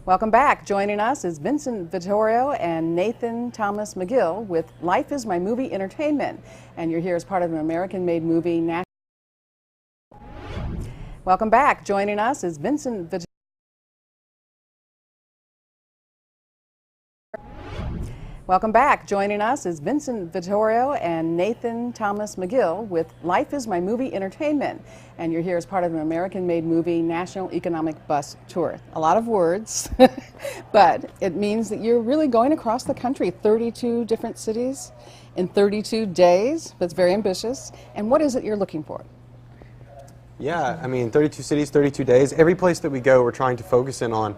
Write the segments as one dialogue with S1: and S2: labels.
S1: Welcome back. Joining us is Vincent Vittorio and Nathan Thomas McGill with Life is My Movie Entertainment. And you're here as part of an American-made movie national. Welcome back. Joining us is Vincent Vittorio. Welcome back. Joining us is Vincent Vittorio and Nathan Thomas McGill with Life is My Movie Entertainment. And you're here as part of an American-made movie National Economic Bus Tour. A lot of words, but it means that you're really going across the country, 32 different cities in 32 days. That's very ambitious. And what is it you're looking for?
S2: Yeah, I mean, 32 cities, 32 days. Every place that we go, we're trying to focus in on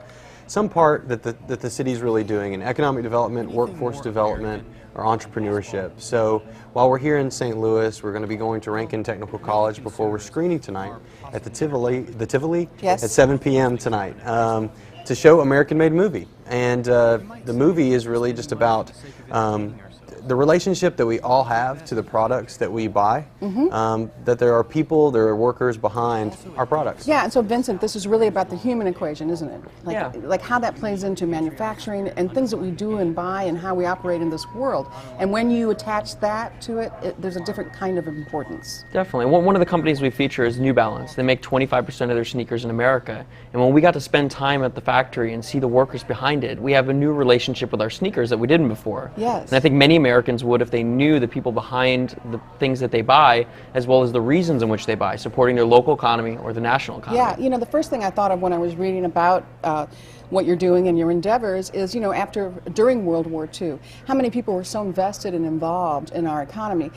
S2: some part that the city's really doing in economic development, workforce development, or entrepreneurship. So while we're here in St. Louis, we're going to be going to Rankin Technical College before we're screening tonight at the Tivoli
S1: Yes.
S2: at 7 p.m. tonight to show American-made movie. And the movie is really just about the relationship that we all have to the products that we buy, that there are people, there are workers behind our products.
S1: Yeah, and so Vincent, this is really about the human equation, isn't it? Like how that plays into manufacturing and things that we do and buy and how we operate in this world. And when you attach that to it, there's a different kind of importance.
S3: Definitely. One of the companies we feature is New Balance. They make 25% of their sneakers in America. And when we got to spend time at the factory and see the workers behind it, we have a new relationship with our sneakers that we didn't before.
S1: Yes.
S3: And I think many Americans would if they knew the people behind the things that they buy, as well as the reasons in which they buy, supporting their local economy or the national economy.
S1: Yeah, you know, the first thing I thought of when I was reading about what you're doing and your endeavors is, you know, during World War II, how many people were so invested and involved in our economy.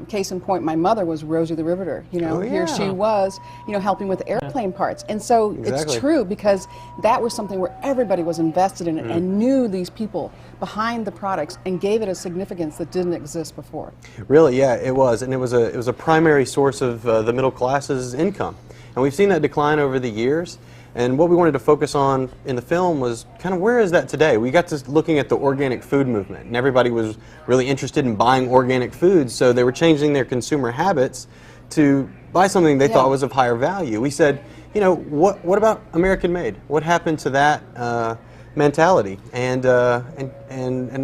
S1: Case in point, my mother was Rosie the Riveter. You know, here she was, you know, helping with airplane parts. And so it's true because that was something where everybody was invested in it and knew these people behind the products and gave it a significance that didn't exist before.
S2: Really, yeah, it was. And it was a primary source of the middle class's income. And we've seen that decline over the years. And what we wanted to focus on in the film was kind of where is that today? We got to looking at the organic food movement, and everybody was really interested in buying organic foods, so they were changing their consumer habits to buy something they thought was of higher value. We said, you know, what about American made? What happened to that mentality, and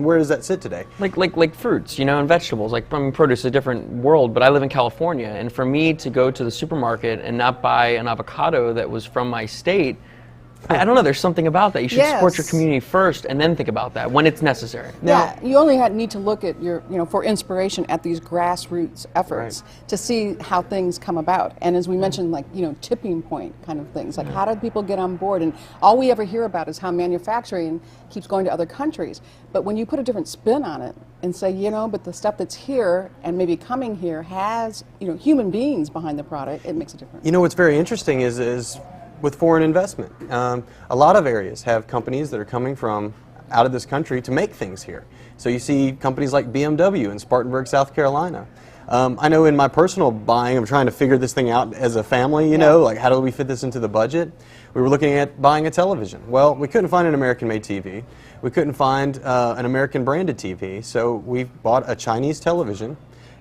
S2: where does that sit today?
S3: Like fruits, you know, and vegetables. Like, I mean, produce is a different world, but I live in California, and for me to go to the supermarket and not buy an avocado that was from my state, I don't know, there's something about that. You should support your community first and then think about that when it's necessary.
S1: Yeah, you only need to look at your, you know, for inspiration at these grassroots efforts to see how things come about. And as we mentioned, like, you know, tipping point kind of things, like how do people get on board? And all we ever hear about is how manufacturing keeps going to other countries. But when you put a different spin on it and say, you know, but the stuff that's here and maybe coming here has, you know, human beings behind the product, it makes a difference.
S2: You know, what's very interesting is with foreign investment. A lot of areas have companies that are coming from out of this country to make things here. So you see companies like BMW in Spartanburg, South Carolina. I know in my personal buying, I'm trying to figure this thing out as a family, you know, like how do we fit this into the budget? We were looking at buying a television. Well, we couldn't find an American-made TV. We couldn't find an American-branded TV, so we bought a Chinese television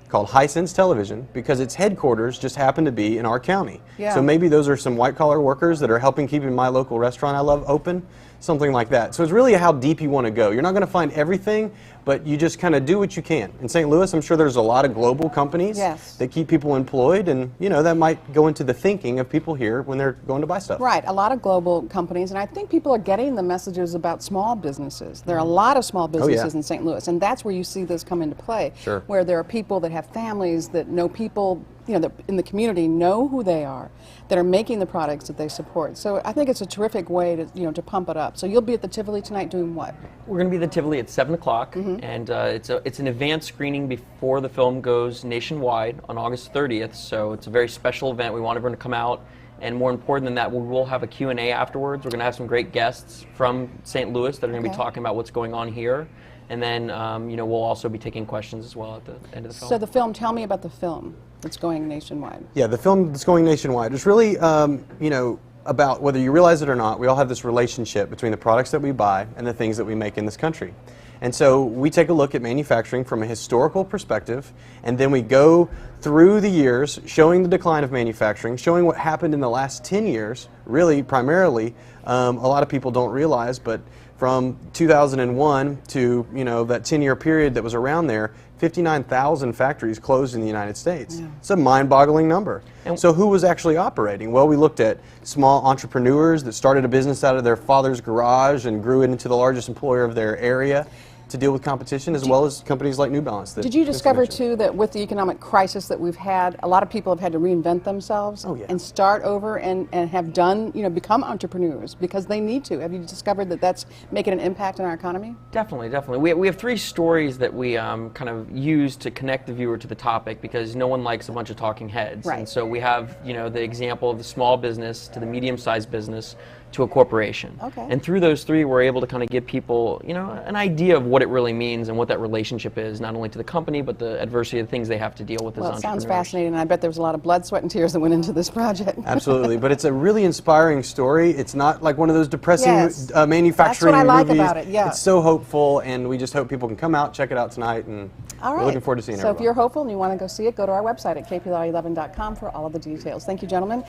S2: called Hisense Television because its headquarters just happened to be in our county. So maybe those are some white-collar workers that are helping keeping my local restaurant I love open, something like that. So it's really how deep you want to go. You're not going to find everything, but you just kind of do what you can. In St. Louis, I'm sure there's a lot of global companies that keep people employed, and you know that might go into the thinking of people here when they're going to buy stuff.
S1: Right, a lot of global companies, and I think people are getting the messages about small businesses. There are a lot of small businesses in St. Louis, and that's where you see this come into play, where there are people that have families that know people, you know, that in the community know who they are, that are making the products that they support. So I think it's a terrific way to, you know, to pump it up. So you'll be at the Tivoli tonight doing what?
S3: We're going to be at the Tivoli at 7 o'clock, and it's an advanced screening before the film goes nationwide on August 30th, so it's a very special event. We want everyone to come out, and more important than that, we will have a Q&A afterwards. We're going to have some great guests from St. Louis that are going to be talking about what's going on here, and then you know, we'll also be taking questions as well at the end of the film.
S1: So the film, tell me about the film that's going nationwide.
S2: Yeah, the film that's going nationwide is really, you know, about whether you realize it or not, we all have this relationship between the products that we buy and the things that we make in this country. And so we take a look at manufacturing from a historical perspective, and then we go through the years, showing the decline of manufacturing, showing what happened in the last 10 years, really primarily, a lot of people don't realize, but from 2001 to that 10-year period that was around there, 59,000 factories closed in the United States. Yeah. It's a mind-boggling number. And so who was actually operating? Well, we looked at small entrepreneurs that started a business out of their father's garage and grew it into the largest employer of their area to deal with competition, as well as companies like New Balance.
S1: Did you discover too that with the economic crisis that we've had, a lot of people have had to reinvent themselves and start over and have done, become entrepreneurs because they need to? Have you discovered that that's making an impact in our economy?
S3: Definitely, definitely. We have 3 stories that we kind of use to connect the viewer to the topic because no one likes a bunch of talking heads.
S1: Right.
S3: And so we have, the example of the small business to the medium-sized business to a corporation.
S1: Okay.
S3: And through those 3, we're able to kind of give people, an idea of what it really means and what that relationship is, not only to the company, but the adversity of the things they have to deal with as entrepreneurs.
S1: Well, it sounds fascinating, and I bet there was a lot of blood, sweat, and tears that went into this project.
S2: Absolutely, but it's a really inspiring story. It's not like one of those depressing manufacturing movies.
S1: That's what I like about it, yeah.
S2: It's so hopeful, and we just hope people can come out, check it out tonight, and we're looking forward to seeing everyone.
S1: So if you're hopeful and you want to go see it, go to our website at KPLR11.com for all of the details. Thank you, gentlemen.